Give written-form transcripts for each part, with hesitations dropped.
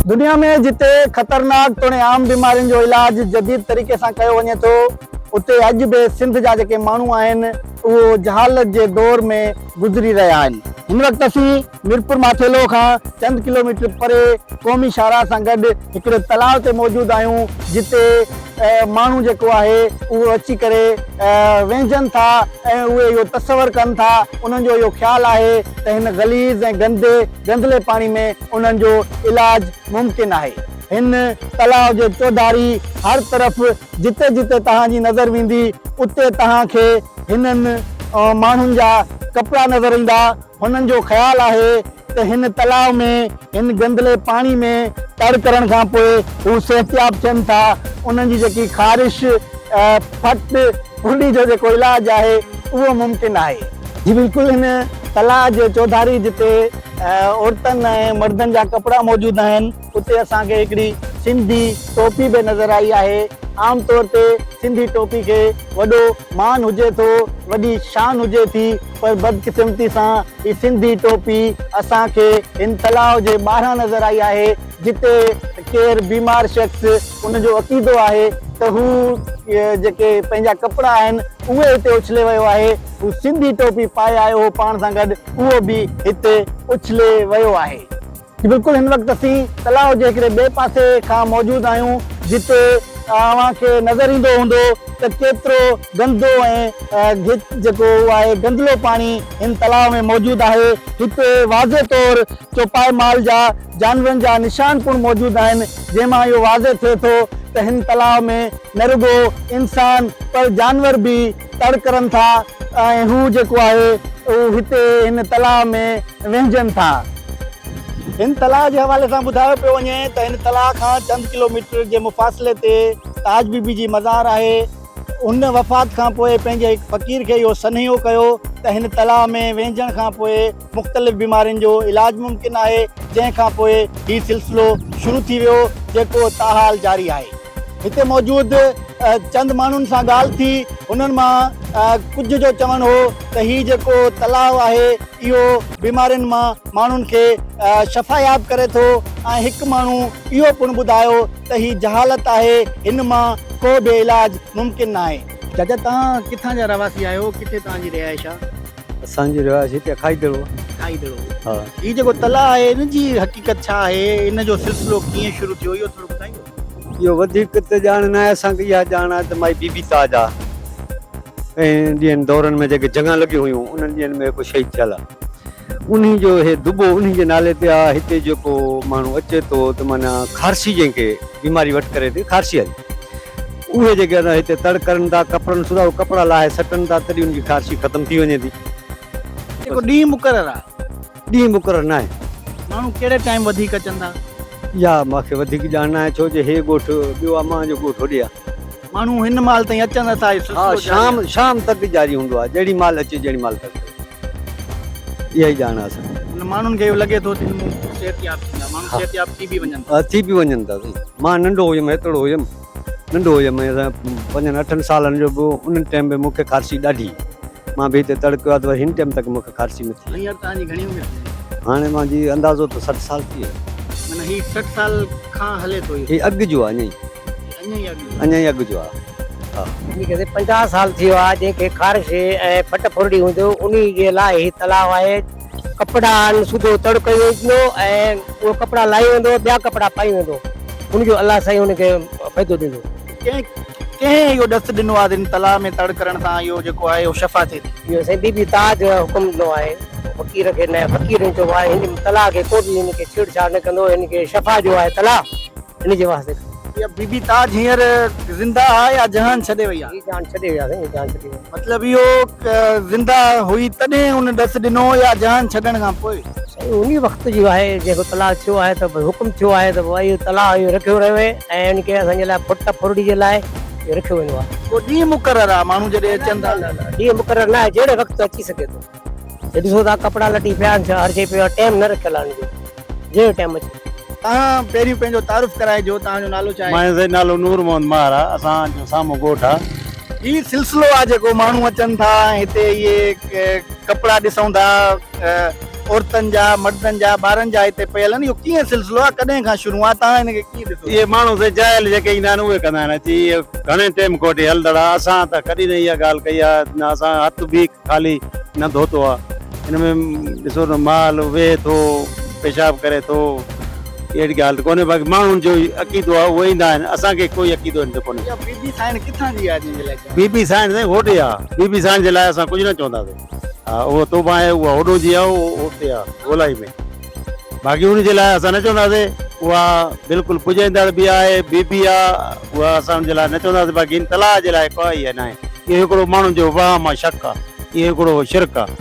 दुनिया में जिते खतरनाक तोड़े आम बीमारियों जो इलाज जदीद तरीके से कयो वने तो उते अज भी सिंध जा जेके मानू आहिनि वो जहालत जे दौर में गुजरी रहा आहिनि। इन वक्त असी मीरपुर माथेलो का चंद किलोमीटर परे क़ौमी शाहराह सां गॾु हिकिड़े तलाव ते मौजूद आहियूं जिते मानू जेको आहे उहो अची करे वेंझनि था ऐं उहे इहो तसवर कनि था। उन्हनि जो इहो ख़्यालु आहे त हिन गलीज़ ऐं गंदले पाणी में उन्हनि जो इलाज मुमकिन आहे। इन तलाव जे चौधारी हर तरफ़ जिते जिते तव्हांजी नज़र वेंदी उते तव्हांखे हिननि माण्हुनि जा कपिड़ा नज़र ईंदा। हुननि जो ख़्यालु आहे त हिन तलाव में हिन गंदले पाणी में तर करण खां पोइ हू सिहतयाब थियनि था। उन्हनि जी जेकी ख़ारिश फट फुडी जो जेको इलाज आहे उहो मुमकिन आहे। जी बिल्कुलु हिन तलाव जे चौधारी जिते औरतनि ऐं मर्दनि जा कपिड़ा मौजूद आहिनि उते असांखे हिकिड़ी सिंधी टोपी भी नज़र आई है। आम तौर ते सिंधी टोपी के वॾो मान हुजे तो वॾी शान हुजे थी, पर बदकिस्मती सां ये सिंधी टोपी असांखे इन तलाव जे ॿाहिरां नज़र आई है जिते केर बीमार शख्स उनजो अक़ीदो आहे त हू जेके पंहिंजा कपिड़ा आहिनि उहे हिते उछले वियो आहे। हू सिंधी टोपी पाए आयो हो पाण सां गॾु, उहो बि हिते उछले वियो आहे। बिल्कुलु हिन वक़्तु असीं तलाव जे हिकिड़े ॿिए पासे खां मौजूद आहियूं जिते अव्हांखे नज़र ईंदो हूंदो त केतिरो गंदो ऐं जेको आहे गंदलो पाणी हिन तलाव में मौजूद आहे। हिते वाज़े तौर चौपाई माल जा जानवरनि जा निशान पिणु मौजूद आहिनि जंहिंमां इहो वाज़े थिए थो त हिन तलाव में न रुगो इंसान पर जानवर भी तड़ करनि था ऐं हू जेको आहे उहो हिते हिन तलाव में वेंझनि था। इन तलाव के हवाले से बुधायो पे वने तो इन तलाव का चंद किलोमीटर के मुफासले ते ताज बीबी जी मज़ार है। उन वफ़ात का पोए पंहिंजे एक फ़कीर के यो सनहियो कयो त हिन तलाव में वेंझण का पोए मुख्तलिफ बीमारियों जो इलाज मुमकिन है, जैं का पोए ही सिलसिलो शुरू थी वियो जेको ताहाल जारी है। हिते मौजूद चंद माण्हुनि सां ॻाल्हि थी, उन्हनि मां कुछ जो चवण हो त ही जेको तलाव आहे इहो बीमारियुनि मां माण्हुनि खे शफ़ायाब करे थो ऐं हिकु माण्हू इहो पिणु ॿुधायो त ही जहालत आहे, हिन मां को बि इलाज मुमकिन न आहे। चाचा तव्हां किथां जा रहवासी आहियो, किथे तव्हांजी रिहाइश आहे? असांजी रिहाइश हिते खाईदड़ो। हा, ही जेको तलाव आहे इन जी हक़ीक़त छा आहे, इन जो सिलसिलो कीअं शुरू थियो इहो थोरो ॿुधाईंदो? यो वधिक त ॼाण न आहे असांखे, इहा ॼाण आहे त माई बीबी ताज आहे ऐं ॾींहंनि दौरनि में जेके जॻह लॻियूं हुयूं उन्हनि ॾींहंनि में हिकु शहीद थियल आहे। उन्ही जो हे दुबो उन्ही जे नाले ते आहे। हिते जेको माण्हू अचे थो त माना खारसी जंहिंखे बीमारी वटि करे थी खारसी आहे, उहे जेके हिते तड़ करनि था, कपिड़नि सुधा कपिड़ा लाहे सटनि था तॾहिं उनजी खारसी ख़तमु थी वञे थी। जेको ॾींहुं मुक़ररु आहे? ॾींहुं मुक़ररु न आहे। माण्हू कहिड़े टाइम वधीक अचनि था? या मूंखे वधीक ॼाण न आहे छो जो हे ॻोठु ॿियो आहे, मां जो ॻोठु होॾे आहे। माण्हू हिन महिल ताईं अचनि था? हा, शाम तक जारी हूंदो आहे, जहिड़ी महिल अचे जहिड़ी महिल तक, इहा ई ॼाण आहे असांखे। माण्हुनि खे इहो लॻे थो सिहतयाब थींदा, माण्हू सिहतयाब थी बि वञनि था? थी बि वञनि था। मां नंढो हुयुमि, हेतिरो हुयुमि, नंढो हुयुमि 5-8 सालनि जो बि, उन टाइम में मूंखे खारसी ॾाढी, मां बि हिते तड़को आहे त हिन टाइम तक मूंखे खारसी न थी। हींअर तव्हांजी घणी उमिरि? हाणे मुंहिंजी अंदाज़ो त 60 साल थी वियो। माना ही 60 साल खां हले थो? ही अॻु जो आहे, अञा ई अॻु जो आहे। हा, 50 साल थी वियो आहे जंहिंखे ख़ारिश ऐं फट फुरड़ी हूंदो उन जे लाइ ही तलाव आहे। कपिड़ा सुधो तड़को वेंदो ऐं उहो कपिड़ा लाई वेंदो, ॿिया कपिड़ा पाई वेंदो, उनजो अलाह साईं उनखे फ़ाइदो ॾींदो। कंहिं इहो ॾस ॾिनो आहे हिन तलाव में तड़ करण सां इहो जेको आहे शफ़ा थिए थी? इहो साईं बीबी ताज हुकुम ॾिनो आहे, फ़कीर खे न फ़कीर चयो आहे हिन तलाव खे को बि हिनखे छेड़छाड़ न कंदो, हिनखे शफ़ा जो आहे तलाव, हिन जे वास्ते। या बीबी ताज हींअर ज़िंदा आहे या जहान छॾे वई आहे? जान छॾे विया साईं, जान छॾे विया। मतिलबु इहो ज़िंदा हुई तॾहिं उन ॾस ॾिनो या जहान छॾण खां पोइ? उन वक़्त जो आहे जेको तलाव थियो आहे त हुकुम थियो आहे त भई इहो तलाव इहो रखियो रहियो आहे ऐं हिनखे असांजे लाइ फुट फुरड़ी जे लाइ इहो रखियो वेंदो आहे। पोइ ॾींहुं मुक़ररु आहे माण्हू जॾहिं अचनि था? ॾींहुं मुक़ररु न आहे, जहिड़े वक़्तु अची सघे थो। ॾिसो था कपिड़ा लटी पिया आहिनि, हर शइ पियो आहे, टाइम न रखियलु आहे हिनजो, जहिड़ो टाइम अचे। तव्हां पहिरियों पंहिंजो तारुफ़ कराइजो, तव्हांजो नालो छा आहे? मुंहिंजो नालो नूर मोहम्मद मार आहे, असांजो साम्हूं ॻोठु आहे। ही सिलसिलो आहे जेको माण्हू अचनि था हिते, इहे कपिड़ा ॾिसूं था, औरतनि जा मर्दनि जा ॿारनि जा हिते पियल आहिनि, इहो कीअं सिलसिलो आहे, कॾहिं खां शुरू आहे, तव्हां हिनखे कीअं ॾिसो? ये माण्हू से जायल जेके ईंदा आहिनि उहे कंदा आहिनि अची, इहे घणे टाइम कोठे हलंदड़ आहे। असां त कॾहिं न इहा ॻाल्हि कई आहे, न असां हथ बि ख़ाली न धोतो आहे। हिन में ॾिसो न माल वेहे थो, पेशाब करे थो, अहिड़ी ॻाल्हि त कोन्हे। बाक़ी माण्हुनि जो अक़ीदो आहे, उहे ईंदा आहिनि, असांखे कोई अक़ीदो न कोन्हे। इहा बीबी साइण किथां जी आहे जंहिंजे लाइ? बीबी साइण साईं होॾे आहे, बीबी साइण जे लाइ असां कुझु न चवंदासीं। हा उहो तोबा आहे, उहा होॾो जी आहे, उहो हुते आहे गोलाई में। बाक़ी उनजे लाइ असां न चवंदासीं, उहा बिल्कुलु पुॼाईंदड़ बि आहे, बीबी आहे, उहा असां उनजे लाइ न चवंदासीं। बाक़ी तलाह जे लाइ कोई इहा न आहे। इहो हिकिड़ो माण्हुनि जो वहम आहे, शक आहे, इहो हिकिड़ो शिरक आहे,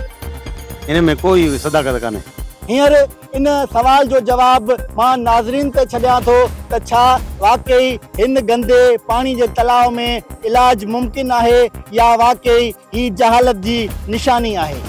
हिन में कोई सदाकत कान्हे। हींअर इन सवाल जो जवाब मां नाज़रीन ते छॾियां थो त छा वाकई हिन गंदे पाणी जे तलाउ में इलाज मुमकिन आहे या वाकई ही जहालत जी निशानी आहे।